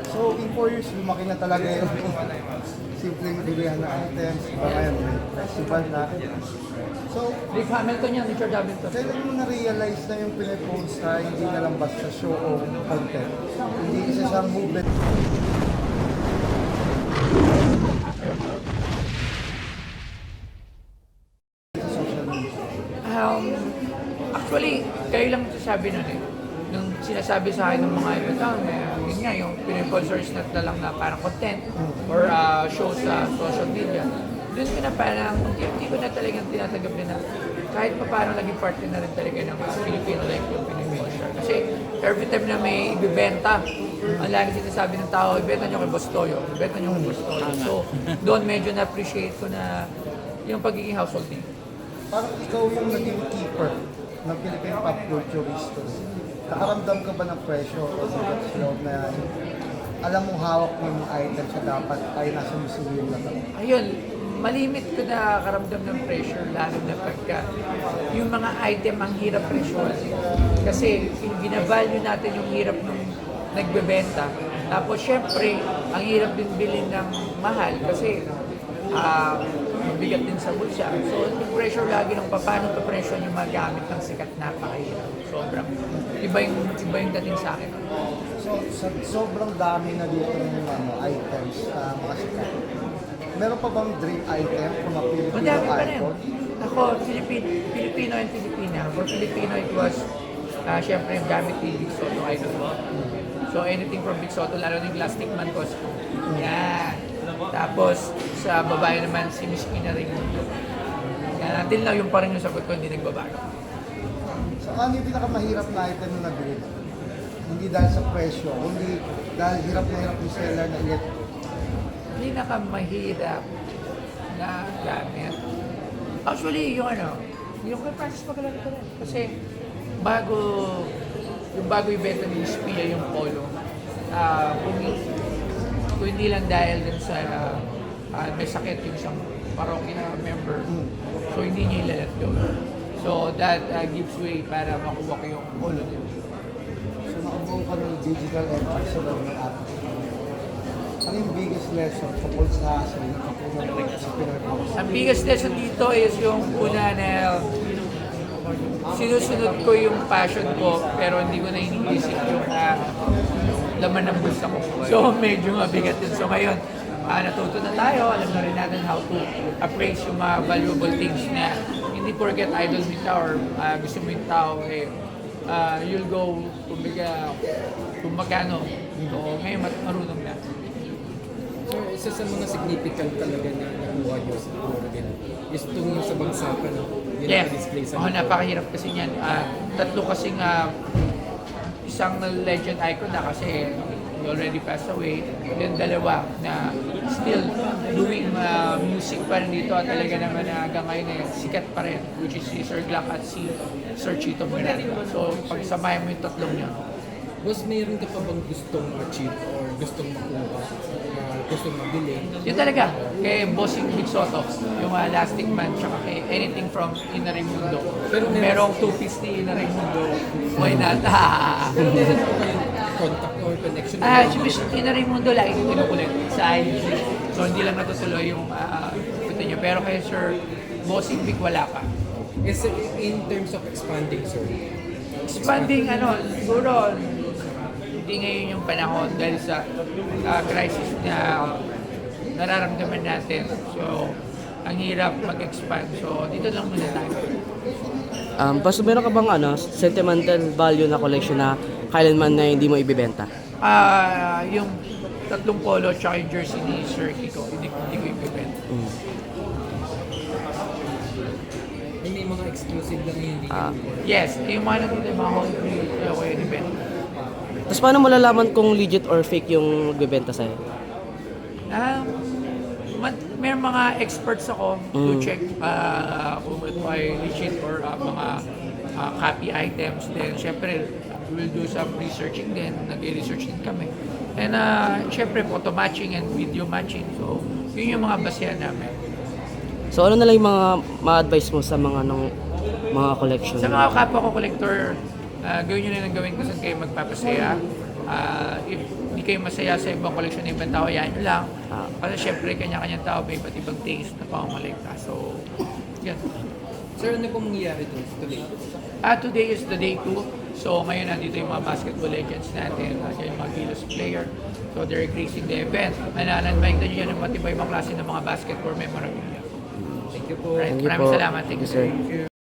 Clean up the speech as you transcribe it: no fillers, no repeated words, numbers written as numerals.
So, in 4 years, lumaki na talaga yung simpleng bilihan na items. Iba ngayon, may festival na. So, Rick Hamilton yan, Richard Hamilton. kailan mo na-realize na yung pinipost na hindi na lang basta show o content? Hindi isa siyang movement. Sa social media. Actually, kayo lang sabi nun eh. Nung sinasabi sa akin ng mga ibang yun nga, yung pinipulsers na lang na parang content or show sa social media. Doon ko na parang, hindi ko na talagang tinatanggap na kahit pa parang naging part na rin talaga ng Filipino like yung pinipulser. Kasi every time na may ibibenta, ang lagi sinasabi ng tao, ibenta nyo kay Boss Toyo, ibenta nyo kay Boss Toyo. So, doon medyo na-appreciate ko na yung pagiging household name. Parang ikaw yung naging keeper ng Philippine pop culture history. Nakaramdam ka ba ng pressure o sa loob na alam mong hawak mo yung items na dapat ay nasa museum na lang? Ayun, malimit ko na karamdam ng pressure, lalo na pagka yung mga item ang hirap presyon. Kasi binavalue natin yung hirap ng nagbebenta. Tapos syempre, ang hirap din bilhin ng mahal kasi mabigat din sa bulsa. So, yung pressure lagi ng paano to pressure yung magamit ng sikat, napakahirap. Sobrang iba yung dating sa akin. So, sobrang dami na dito ng items na mga sikat. Meron pa bang dream item from a Filipino Madami pa rin. icon? Ako, Filipino and Filipina. For Filipino, it was, syempre, yung gamit ni Big Soto idol. So, anything from Big Soto, lalo na yung Plastic Man Cosco. Yan. Tapos, sa babae naman, si Miss Ina Raimundo. Yan, until now, yung pa rin yung sagot ko, hindi nagbabago. So, ano yung pinakamahirap na item na nabili? Hindi dahil sa presyo, kundi dahil hirap na hirap yung seller na ilit. Pinakamahirap na gamit. Actually, yung kay Francis Magalari ko rin. Kasi, bago ibenta ni Spia yung polo, kung hindi lang dahil din sa may sakit yung isang parokya member, so hindi niya ilalat go. So that gives way para makuha ko yung polo niya. So, nakabuo ka ng digital entry sa loob ng app. Ano yung biggest lesson tungkol sa Pinoy House? Ang biggest lesson dito is yung una na sinusunod ko yung passion ko pero hindi ko na iniisip yung laman ng bulsa ko. So medyo mabigat din. So ngayon, natuto na tayo, alam na rin natin how to appraise yung mga valuable things na hindi porket idol mo yung tao or gusto mo yung tao, you'll go kung magkano. So ngayon marunong na. So, isa sa mga significant talaga na nakuha nyo siguro din is itong sa bagsakan na display sa Napakahirap kasi niyan. Tatlo kasing isang legend icon na kasi he already passed away. Then dalawa na still doing music pa rin dito at talaga naman hanggang ngayon sikat pa rin, which is si Sir Glock at si Sir Chito Miranda. So pagsamahin mo yung tatlong niya. Boss, mayroon ka pa bang gustong achieve or gustong makuha? Gustong mabili? Yun talaga, kay Bossing Big Soto, yung Elastic Man, tsaka kay anything from Ina Raimundo. Pero merong two-piece ni Ina Raimundo, why not? Pero meron po kayong contact or connection? Si Miss Ina Raimundo lagi ko kinukulit sa IG. So hindi lang natutuloy yung ito niya. Pero kay Sir Bossing Big wala pa. Is in terms of expanding, sir? Expanding, siguro, hindi ngayon yung panahon dahil sa crisis na nararamdaman natin. So, ang hirap mag-expand. So, dito lang muna tayo. Basta meron ka bang sentimental value na collection na kailanman na hindi mo ibibenta? Yung tatlong polo at yung jersey ni Sir Kiko, hindi ko ibibenta. May mga exclusive lang yung hindi Yes, yung mga nandito, yung mga whole crew, kaya ko yung ibenta. Tapos paano mo lalaman kung legit or fake yung nagbebenta sa'yo? May mga experts ako to check kung ito ay legit or mga copy items. Then, syempre, we'll do some researching din. Nag-research din kami. And, syempre, photo matching and video matching. So, yun yung mga basehan namin. So ano na lang yung mga ma-advise mo sa mga mga collection? Sa mga kapwa ko collector, gawin nyo na lang gawin kung saan kayo magpapasaya. If hindi kayo masaya sa ibang koleksyon ng ibang tao, yan lang. Kasi syempre, kanya-kanyang tao may iba't ibang taste na pamamalekta. So, yan. Sir, ano pong mangyayari today? Today is the day 2. So ngayon nandito yung mga basketball legends natin, yung mga Gilos player. So they're gracing the event. Nananbayag na nyo yan ng matibay mga klase ng mga basketball memorabilia. Thank you po. Right. Thank you Maraming po. salamat. Thank you, Yes, sir. sir.